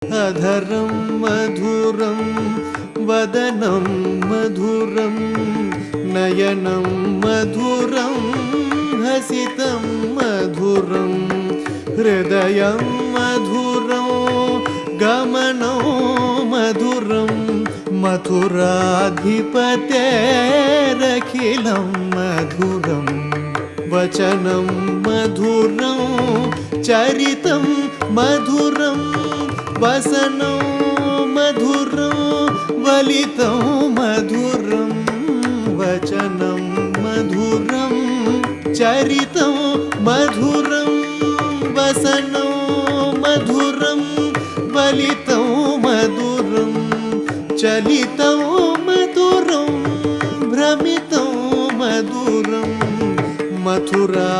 अधरं मधुरं वदनं मधुरं नयनं मधुरं हसितं मधुरं हृदयं मधुरं गमनं मधुरं मथुराधिपतेरखिलं मधुरं वचनं मधुरं चरितं मधुरं वसनं मधुरं वलितं मधुरं वचनं मधुरं चरितं मधुरं वसनं मधुरं वलितं मधुरं चलितं मधुरं भ्रमितं मधुरं मथुराधिपतेरखिलं